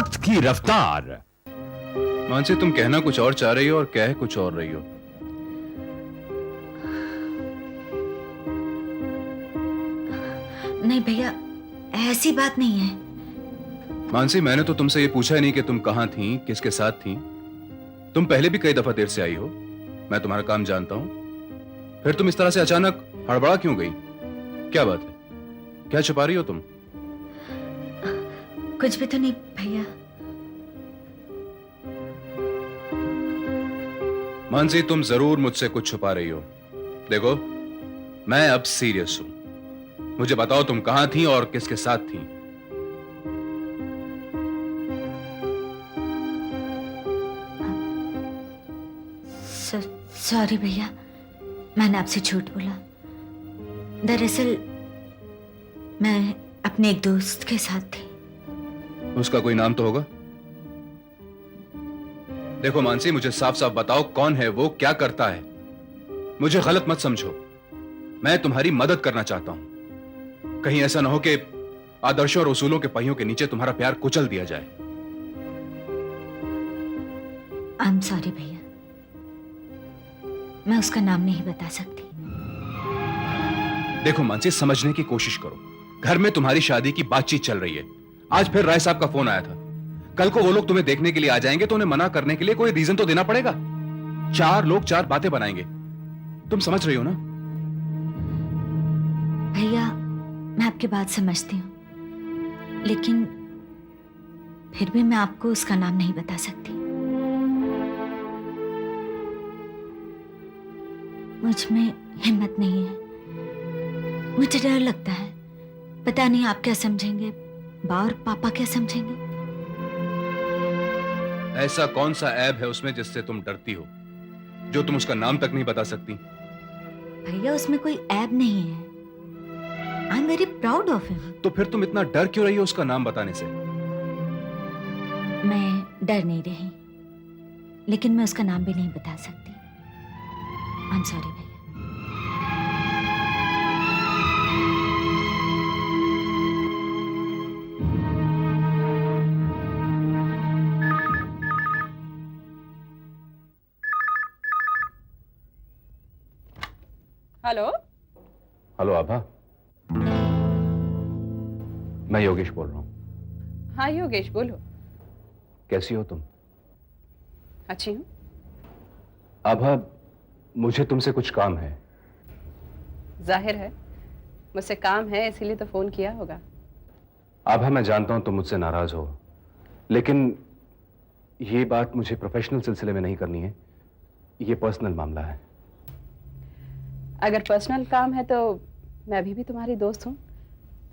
वक्त की रफ्तार। मानसी, तुम कहना कुछ और चाह रही हो और कह कुछ और रही हो। नहीं भैया, ऐसी बात नहीं है। मानसी, मैंने तो तुमसे ये पूछा ही नहीं कि तुम कहां थी, किसके साथ थी। तुम पहले भी कई दफा देर से आई हो, मैं तुम्हारा काम जानता हूं। फिर तुम इस तरह से अचानक हड़बड़ा क्यों गई? क्या बात है? क्या छुपा रही हो तुम? कुछ भी तो नहीं भैया। मानसी, तुम जरूर मुझसे कुछ छुपा रही हो। देखो, मैं अब सीरियस हूं। मुझे बताओ तुम कहां थी और किसके साथ थी। सॉरी भैया, मैंने आपसे झूठ बोला। दरअसल मैं अपने एक दोस्त के साथ थी। उसका कोई नाम तो होगा? देखो मानसी, मुझे साफ साफ बताओ कौन है वो, क्या करता है। मुझे गलत मत समझो, मैं तुम्हारी मदद करना चाहता हूं। कहीं ऐसा ना हो कि आदर्शों और उसूलों के पहियों के नीचे तुम्हारा प्यार कुचल दिया जाए। आई एम सॉरी भैया, मैं उसका नाम नहीं बता सकती। देखो मानसी, समझने की कोशिश करो। घर में तुम्हारी शादी की बातचीत चल रही है। आज फिर राय साहब का फोन आया था। कल को वो लोग तुम्हें देखने के लिए आ जाएंगे तो उन्हें मना करने के लिए कोई रीजन तो देना पड़ेगा। चार लोग चार बातें बनाएंगे। तुम समझ रही हो ना? भैया, मैं आपकी बात समझती हूं, लेकिन फिर भी मैं आपको उसका नाम नहीं बता सकती। मुझ में हिम्मत नहीं है। मुझे डर लगता है, पता नहीं आप क्या समझेंगे, बा और पापा क्या समझेंगे। ऐसा कौन सा ऐब है उसमें जिससे तुम डरती हो, जो तुम उसका नाम तक नहीं बता सकती? भैया, उसमें कोई ऐब नहीं है। I am very proud of him. तो फिर तुम इतना डर क्यों रही हो उसका नाम बताने से? मैं डर नहीं रही, लेकिन मैं उसका नाम भी नहीं बता सकती। आई एम सॉरी भैया। हेलो। हेलो आभा, मैं योगेश बोल रहा हूं। हाँ योगेश, बोलो। कैसी हो तुम? अच्छी हूँ। आभा, मुझे तुमसे कुछ काम है। जाहिर है मुझसे काम है, इसीलिए तो फोन किया होगा। आभा, मैं जानता हूं तुम मुझसे नाराज हो, लेकिन ये बात मुझे प्रोफेशनल सिलसिले में नहीं करनी है। ये पर्सनल मामला है। अगर पर्सनल काम है तो मैं अभी भी तुम्हारी दोस्त हूँ।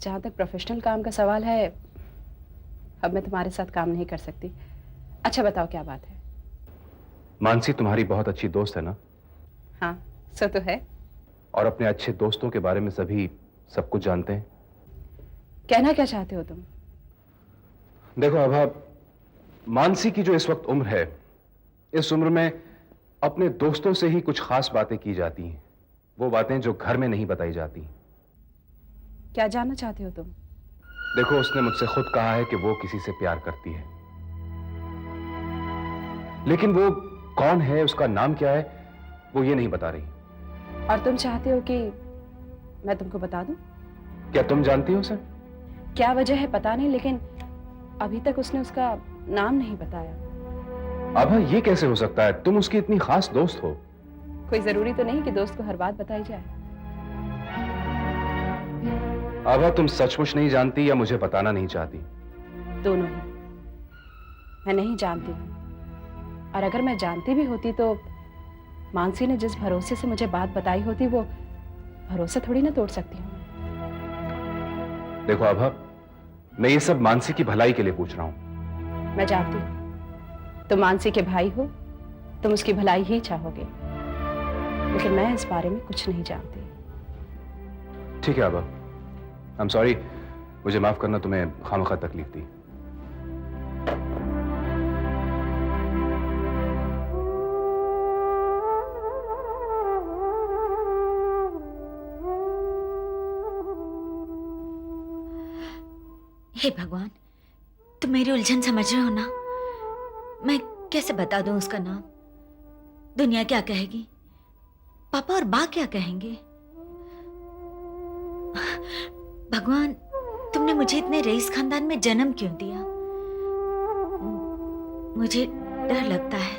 जहाँ तक प्रोफेशनल काम का सवाल है, अब मैं तुम्हारे साथ काम नहीं कर सकती। अच्छा बताओ क्या बात है? मानसी तुम्हारी बहुत अच्छी दोस्त है ना? हाँ, सो तो है। और अपने अच्छे दोस्तों के बारे में सभी सब कुछ जानते हैं। कहना क्या चाहते हो तुम? देखो आभा, मानसी की जो इस वक्त उम्र है, इस उम्र में अपने दोस्तों से ही कुछ खास बातें की जाती हैं। वो बातें जो घर में नहीं बताई जाती। क्या जानना चाहते हो तुम? देखो, उसने मुझसे खुद कहा है कि वो किसी से प्यार करती है, लेकिन वो कौन है, उसका नाम क्या है, वो ये नहीं बता रही। और तुम चाहते हो कि मैं तुमको बता दूं? क्या तुम जानती हो उसे? क्या वजह है पता नहीं, लेकिन अभी तक उसने उसका नाम नहीं बताया। आभा, ये कैसे हो सकता है? तुम उसकी इतनी खास दोस्त हो। कोई जरूरी तो नहीं कि दोस्त को हर बात बताई जाए। आभा, तुम सचमुच नहीं जानती या मुझे बताना नहीं चाहती? दोनों ही। मैं नहीं जानती हूँ, और अगर मैं जानती भी होती तो मानसी ने जिस भरोसे से मुझे बात बताई होती, वो भरोसा थोड़ी ना तोड़ सकती हूँ। देखो आभा, मैं ये सब मानसी की भलाई के लिए पूछ रहा हूं। मैं जानती हूँ तुम मानसी के भाई हो, तुम उसकी भलाई ही चाहोगे, लेकिन मैं इस बारे में कुछ नहीं जानती। ठीक है आभा, आई एम सॉरी। मुझे माफ करना, तुम्हें खामखा तकलीफ दी। हे भगवान, तुम मेरी उलझन समझ रहे हो ना? मैं कैसे बता दूं उसका नाम? दुनिया क्या कहेगी? पापा और बा क्या कहेंगे? भगवान, तुमने मुझे इतने रईस खानदान में जन्म क्यों दिया? मुझे डर लगता है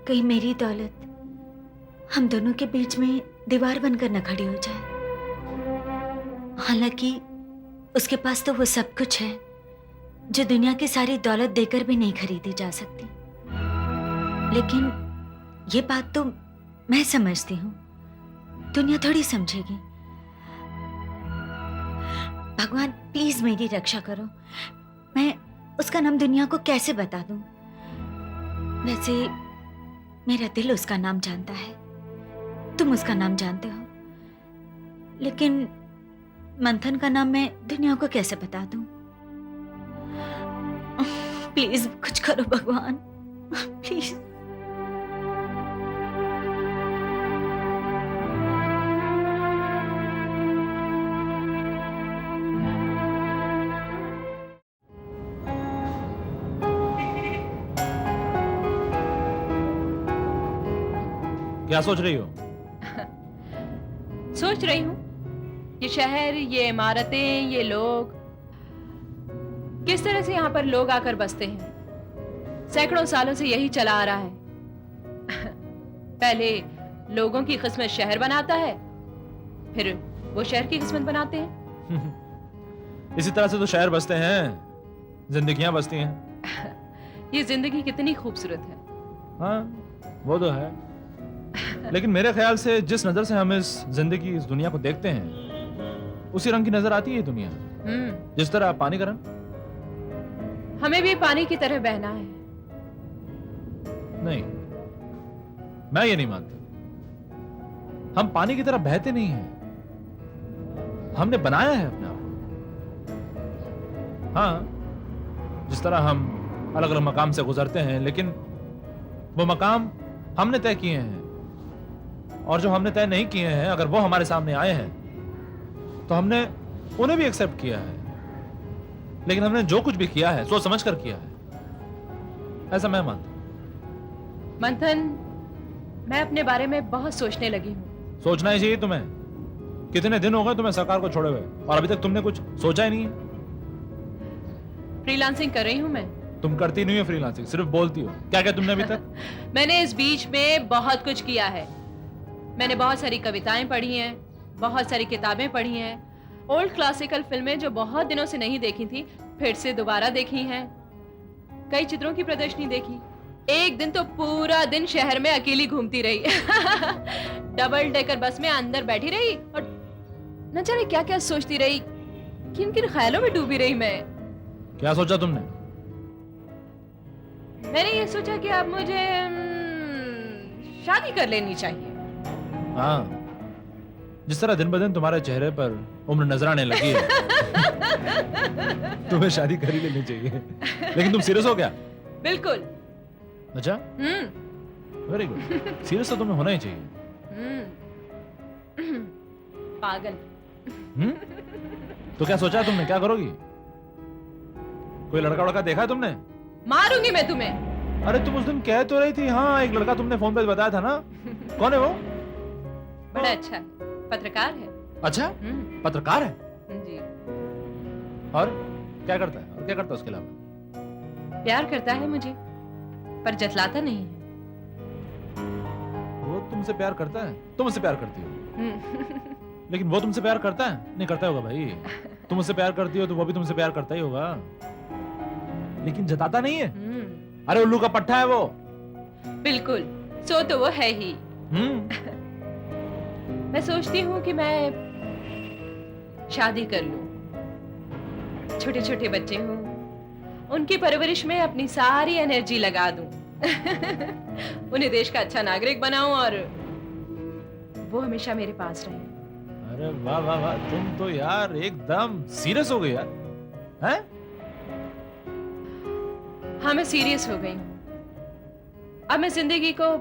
कहीं मेरी दौलत हम दोनों के बीच में दीवार बनकर न खड़ी हो जाए। हालांकि उसके पास तो वो सब कुछ है जो दुनिया की सारी दौलत देकर भी नहीं खरीदी जा सकती। लेकिन ये बात तो मैं समझती हूँ, दुनिया थोड़ी समझेगी। भगवान प्लीज मेरी रक्षा करो। मैं उसका नाम दुनिया को कैसे बता दूं? वैसे मेरा दिल उसका नाम जानता है, तुम उसका नाम जानते हो, लेकिन मंथन का नाम मैं दुनिया को कैसे बता दूं? प्लीज कुछ करो भगवान, प्लीज। क्या सोच रही हो? सोच रही हूँ ये शहर, ये इमारतें, ये लोग, किस तरह से यहाँ पर लोग आकर बसते हैं। सैकड़ों सालों से यही चला आ रहा है। पहले लोगों की किस्मत शहर बनाता है, फिर वो शहर की किस्मत बनाते हैं। इसी तरह से तो शहर बसते हैं, जिंदगियां बसती हैं। ये जिंदगी कितनी खूबसूरत है। हाँ, वो तो है। लेकिन मेरे ख्याल से जिस नजर से हम इस जिंदगी, इस दुनिया को देखते हैं, उसी रंग की नजर आती है दुनिया। जिस तरह पानी का रंग। हमें भी पानी की तरह बहना है। नहीं, मैं ये नहीं मानता। हम पानी की तरह बहते नहीं हैं, हमने बनाया है अपने आप। हाँ, जिस तरह हम अलग अलग मकाम से गुजरते हैं, लेकिन वो मकाम हमने तय किए हैं, और जो हमने तय नहीं किए हैं, अगर वो हमारे सामने आए हैं तो हमने उन्हें भी एक्सेप्ट किया है। लेकिन हमने जो कुछ भी किया है सोच समझ कर किया है, ऐसा मैं मानता हूं। मंथन, मैं अपने बारे में बहुत सोचने लगी हूँ। सोचना ही चाहिए तुम्हें। कितने दिन हो गए तुम्हें सरकार को छोड़े हुए, और अभी तक तुमने कुछ सोचा ही नहीं है। फ्रीलांसिंग कर रही हूँ मैं। तुम करती नहीं हो फ्रीलांसिंग, सिर्फ बोलती हो। क्या क्या तुमने अभी तक? मैंने इस बीच में बहुत कुछ किया है। मैंने बहुत सारी कविताएं पढ़ी हैं, बहुत सारी किताबें पढ़ी हैं, ओल्ड क्लासिकल फिल्में जो बहुत दिनों से नहीं देखी थी फिर से दोबारा देखी हैं, कई चित्रों की प्रदर्शनी देखी। एक दिन तो पूरा दिन शहर में अकेली घूमती रही। डबल डेकर बस में अंदर बैठी रही और न जाने क्या क्या सोचती रही, किन किन ख्यालों में डूबी रही मैं। क्या सोचा तुमने? मैंने ये सोचा कि अब मुझे शादी कर लेनी चाहिए। हाँ, जिस तरह दिन ब दिन तुम्हारे चेहरे पर उम्र नजर आने लगी है, तुम्हें शादी कर ही लेनी चाहिए। लेकिन तुम सीरियस हो क्या? बिल्कुल। अच्छा, वेरी गुड। सीरियस तो तुम्हें होना ही चाहिए। पागल। तो क्या सोचा है तुमने, क्या करोगी? कोई लड़का वड़का देखा है तुमने? मारूंगी मैं तुम्हें। अरे तुम उस दिन कह तो रही थी, हाँ एक लड़का तुमने फोन पे बताया था ना। कौन है वो? बड़ा अच्छा है, पत्रकार है। अच्छा, पत्रकार है? जी। और क्या करता है? और क्या करता है उसके अलावा? प्यार करता है मुझे, पर जतलाता नहीं है। वो तुमसे प्यार करता है, तुम उससे प्यार करती हो। लेकिन वो तुमसे प्यार करता है? नहीं करता होगा भाई। तुम उससे प्यार करती हो तो वो भी तुमसे प्यार करता ही होगा, लेकिन जताता नहीं है। अरे उल्लू का पट्टा है वो। बिल्कुल, सो तो वो है ही। मैं सोचती हूँ कि मैं शादी कर लूं, छोटे छोटे बच्चे हों, उनकी परवरिश में अपनी सारी एनर्जी लगा दूं। उन्हें देश का अच्छा नागरिक बनाऊं और वो हमेशा मेरे पास रहे। अरे वाह वाह वाह, तुम तो यार एकदम सीरियस हो गई यार। हैं? हाँ, मैं सीरियस हो गई हूँ। अब मैं जिंदगी को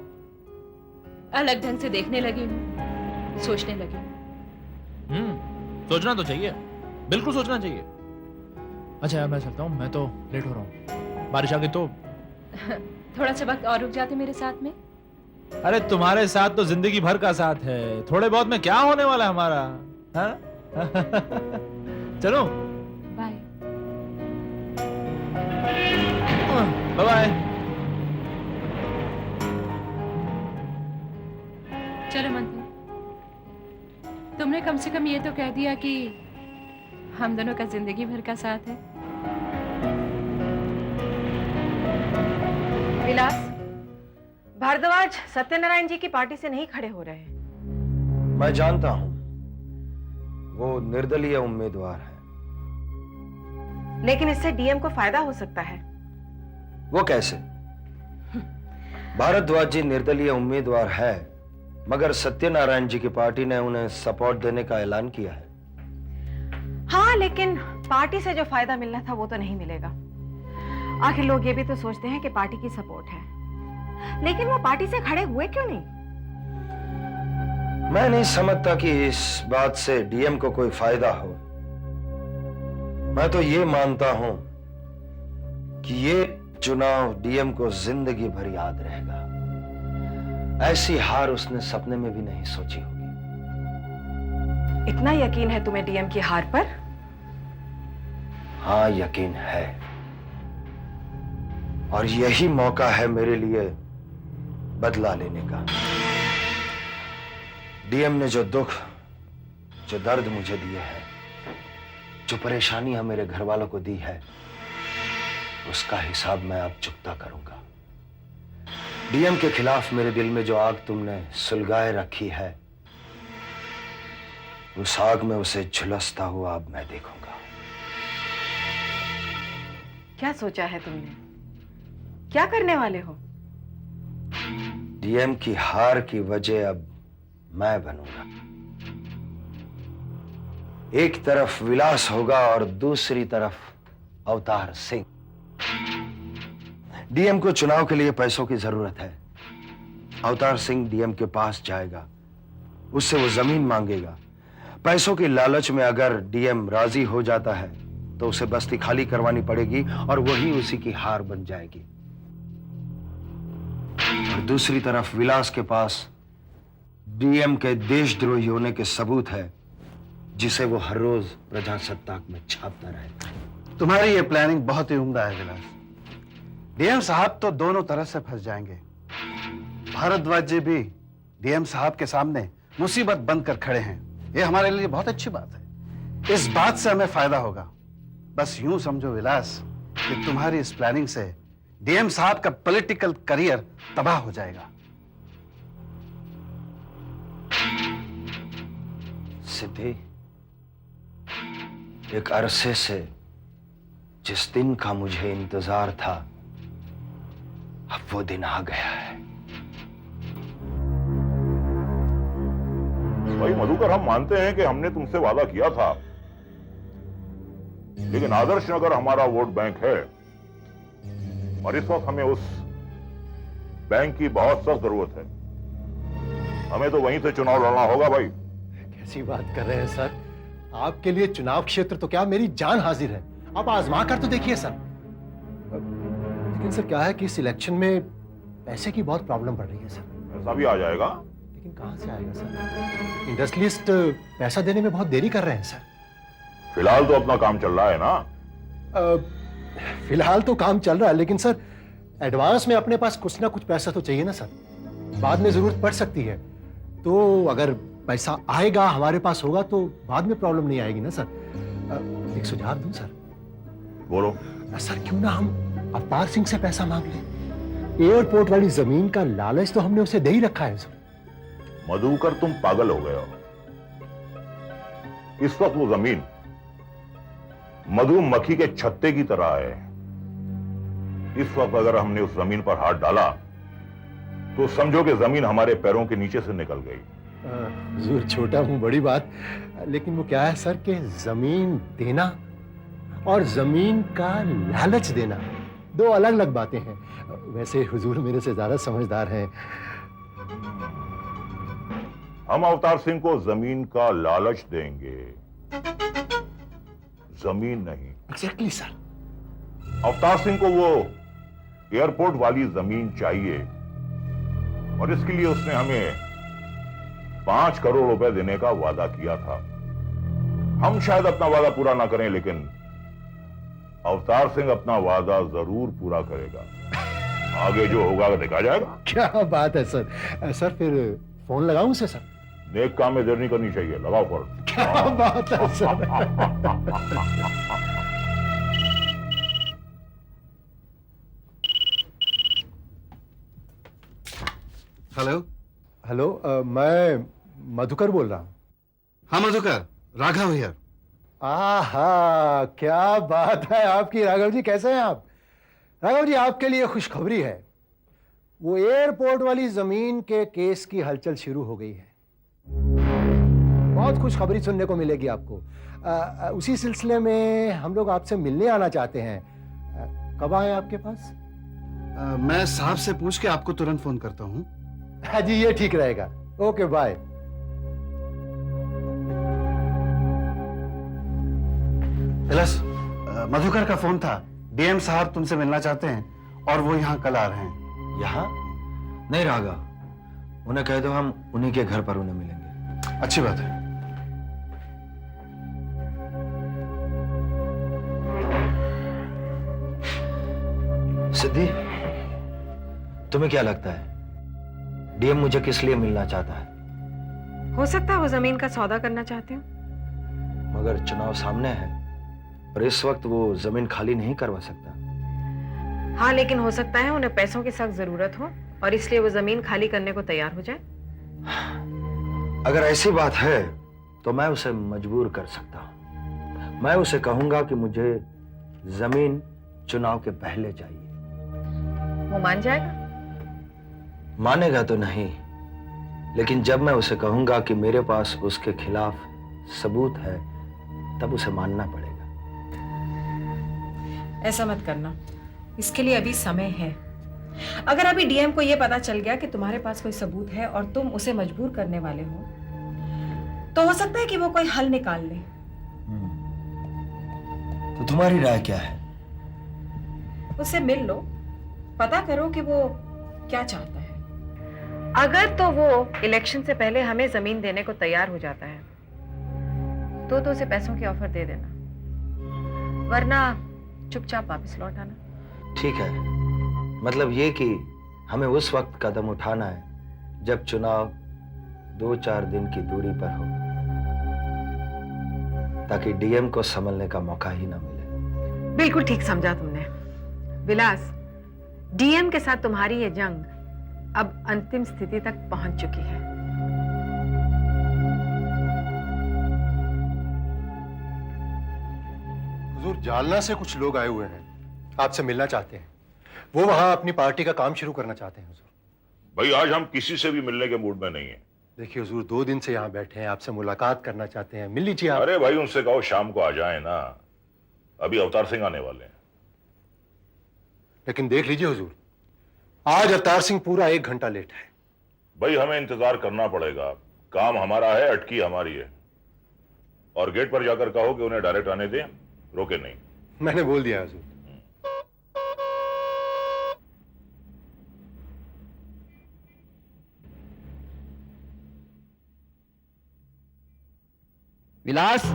अलग ढंग से देखने लगी हूँ, सोचने लगी हूँ। सोचना तो चाहिए, बिल्कुल सोचना चाहिए। अच्छा यार मैं चलता हूँ, मैं तो लेट हो रहा हूँ। बारिश आ गई तो। थोड़ा सा वक्त और रुक जाते मेरे साथ में। अरे तुम्हारे साथ तो जिंदगी भर का साथ है, थोड़े बहुत में क्या होने वाला है हमारा, हाँ? चलो बाय। Bye bye. चलो मंथन, तुमने कम से कम ये तो कह दिया कि हम दोनों का जिंदगी भर का साथ है। विलास, भारद्वाज सत्यनारायण जी की पार्टी से नहीं खड़े हो रहे हैं। मैं जानता हूं, वो निर्दलीय उम्मीदवार है। लेकिन इससे डीएम को फायदा हो सकता है। वो कैसे? भारद्वाज जी निर्दलीय उम्मीदवार है, मगर सत्यनारायण जी की पार्टी ने उन्हें सपोर्ट देने का ऐलान किया है। हाँ, लेकिन पार्टी से जो फायदा मिलना था वो तो नहीं मिलेगा। आखिर लोग ये भी तो सोचते हैं कि पार्टी की सपोर्ट है, लेकिन वो पार्टी से खड़े हुए क्यों नहीं? मैं नहीं समझता कि इस बात से डीएम को कोई फायदा हो। मैं तो ये मानता हूं कि ये चुनाव डीएम को जिंदगी भर याद रहेगा। ऐसी हार उसने सपने में भी नहीं सोची होगी। इतना यकीन है तुम्हें डीएम की हार पर? हाँ, यकीन है, और यही मौका है मेरे लिए बदला लेने का। डीएम ने जो दुख, जो दर्द मुझे दिए हैं, जो परेशानियां मेरे घर वालों को दी है, उसका हिसाब मैं अब चुकता करूंगा। डीएम के खिलाफ मेरे दिल में जो आग तुमने सुलगाए रखी है, उस आग में उसे झुलसता हुआ अब मैं देखूंगा। क्या सोचा है तुमने? क्या करने वाले हो? डीएम की हार की वजह अब मैं बनूंगा। एक तरफ विलास होगा और दूसरी तरफ अवतार सिंह। डीएम को चुनाव के लिए पैसों की जरूरत है। अवतार सिंह डीएम के पास जाएगा, उससे वो जमीन मांगेगा। पैसों की लालच में अगर डीएम राजी हो जाता है तो उसे बस्ती खाली करवानी पड़ेगी और वही उसी की हार बन जाएगी। और दूसरी तरफ विलास के पास डीएम के देशद्रोही होने के सबूत है, जिसे वो हर रोज प्रजासत्ताक में छापता रहे। तुम्हारी ये प्लानिंग बहुत ही उम्दा है विलास। डीएम साहब तो दोनों तरफ से फंस जाएंगे। भारद्वाज जी भी डीएम साहब के सामने मुसीबत बनकर खड़े हैं। ये हमारे लिए बहुत अच्छी बात है। इस बात से हमें फायदा होगा। बस यूं समझो विलास कि तुम्हारी इस प्लानिंग से डीएम साहब का पॉलिटिकल करियर तबाह हो जाएगा। सिद्धि, एक अरसे से जिस दिन का मुझे इंतजार था, अब वो दिन आ गया है। भाई मधुकर, हम मानते हैं कि हमने तुमसे वादा किया था, लेकिन आदर्श नगर हमारा वोट बैंक है और इस वक्त हमें उस बैंक की बहुत सख्त जरूरत है। हमें तो वहीं से चुनाव लड़ना होगा भाई। कैसी बात कर रहे हैं सर? आपके लिए चुनाव क्षेत्र तो क्या, मेरी जान हाजिर है। आप आजमा कर तो देखिए सर। लेकिन सर क्या है कि इस इलेक्शन में पैसे की बहुत प्रॉब्लम पड़ रही है सर। ऐसा भी आ जाएगा? लेकिन कहां से आएगा सर? इंडस्ट्रियलिस्ट पैसा देने में बहुत देरी कर रहे हैं सर। फिलहाल तो अपना काम चल रहा है ना? फिलहाल तो काम चल रहा है, लेकिन सर एडवांस में अपने पास कुछ ना कुछ पैसा तो चाहिए ना सर। बाद में जरूरत पड़ सकती है, तो अगर पैसा आएगा, हमारे पास होगा, तो बाद में प्रॉब्लम नहीं आएगी ना सर। एक सुझाव दूं सर? बोलो। सर क्यों ना हम अवतार सिंह से पैसा मांग लें? एयरपोर्ट वाली जमीन का लालच तो हमने उसे दे ही रखा है सर। मधुकर, तुम पागल हो गए हो। इस वक्त वो जमीन मधुमक्खी के छत्ते की तरह है। इस वक्त अगर हमने उस जमीन पर हाथ डाला तो समझो कि जमीन हमारे पैरों के नीचे से निकल गई। हुजूर, छोटा हूं बड़ी बात, लेकिन वो क्या है सर कि जमीन देना और जमीन का लालच देना दो अलग अलग बातें हैं। वैसे हुजूर मेरे से ज्यादा समझदार हैं। हम अवतार सिंह को जमीन का लालच देंगे, जमीन नहीं। Exactly sir. अवतार सिंह को वो एयरपोर्ट वाली जमीन चाहिए और इसके लिए उसने हमें 5 करोड़ रुपए देने का वादा किया था। हम शायद अपना वादा पूरा ना करें, लेकिन अवतार सिंह अपना वादा जरूर पूरा करेगा। आगे जो होगा देखा जाएगा। क्या बात है सर। सर फिर फोन लगाऊं उसे सर? नेक काम में देर नहीं करनी चाहिए, लगाओ फोन। क्या बात है सर। हेलो। हेलो, मैं मधुकर बोल रहा हूँ। हाँ मधुकर, राघव हियर। आहा, क्या बात है आपकी। राघव जी कैसे हैं आप? राघव जी आपके लिए खुशखबरी है। वो एयरपोर्ट वाली जमीन के केस की हलचल शुरू हो गई है। बहुत खुशखबरी सुनने को मिलेगी आपको। उसी सिलसिले में हम लोग आपसे मिलने आना चाहते हैं। कब आए आपके पास? मैं साहब से पूछ के आपको तुरंत फोन करता हूँ। हाँ जी, ये ठीक रहेगा। Okay bye. विलास, मधुकर का फोन था। डीएम साहब तुमसे मिलना चाहते हैं और वो यहाँ कल आ रहे हैं। यहाँ नहीं राघव, उन्हें कह दो हम उन्हीं के घर पर उन्हें मिलेंगे। अच्छी बात है। सिद्धि, तुम्हें क्या लगता है डीएम मुझे किस लिए मिलना चाहता है? हो सकता है वो जमीन का सौदा करना चाहते हो। मगर चुनाव सामने है और इस वक्त वो जमीन खाली नहीं करवा सकता। हाँ, लेकिन हो सकता है उन्हें पैसों की सख्त जरूरत हो और इसलिए वो जमीन खाली करने को तैयार हो जाए। अगर ऐसी बात है तो मैं उसे मजबूर कर सकता हूं। मैं उसे कहूंगा कि मुझे जमीन चुनाव के पहले चाहिए। वो मान जाएगा? मानेगा तो नहीं, लेकिन जब मैं उसे कहूंगा कि मेरे पास उसके खिलाफ सबूत है, तब उसे मानना पड़ेगा। ऐसा मत करना, इसके लिए अभी समय है। अगर अभी डीएम को यह पता चल गया कि तुम्हारे पास कोई सबूत है और तुम उसे मजबूर करने वाले हो, तो हो सकता है कि वो कोई हल निकाल ले। तो तुम्हारी राय क्या है? उससे मिल लो, पता करो कि वो क्या चाहता है। अगर तो वो इलेक्शन से पहले हमें जमीन देने को तैयार हो जाता है तो उसे पैसों की ऑफर दे देना, वरना चुपचाप वापस लौट आना। ठीक है, मतलब ये कि हमें उस वक्त कदम उठाना है जब चुनाव 2-4 दिन की दूरी पर हो, ताकि डीएम को संभलने का मौका ही ना मिले। बिल्कुल ठीक समझा तुमने विलास। डीएम के साथ तुम्हारी ये जंग अब अंतिम स्थिति तक पहुंच चुकी है। हुजूर, जालना से कुछ लोग आए हुए हैं, आपसे मिलना चाहते हैं। वो वहां अपनी पार्टी का काम शुरू करना चाहते हैं हुजूर। भाई आज हम किसी से भी मिलने के मूड में नहीं है। देखिए हुजूर, 2 दिन से यहाँ बैठे हैं, आपसे मुलाकात करना चाहते हैं, मिल लीजिए आप। अरे भाई उनसे कहो शाम को आ जाए ना, अभी अवतार सिंह आने वाले हैं। लेकिन देख लीजिए हुजूर, आज अवतार सिंह पूरा 1 घंटा लेट है। भाई हमें इंतजार करना पड़ेगा, काम हमारा है, अटकी हमारी है। और गेट पर जाकर कहो कि उन्हें डायरेक्ट आने दें, रोके नहीं। मैंने बोल दिया हुजूर। विलास,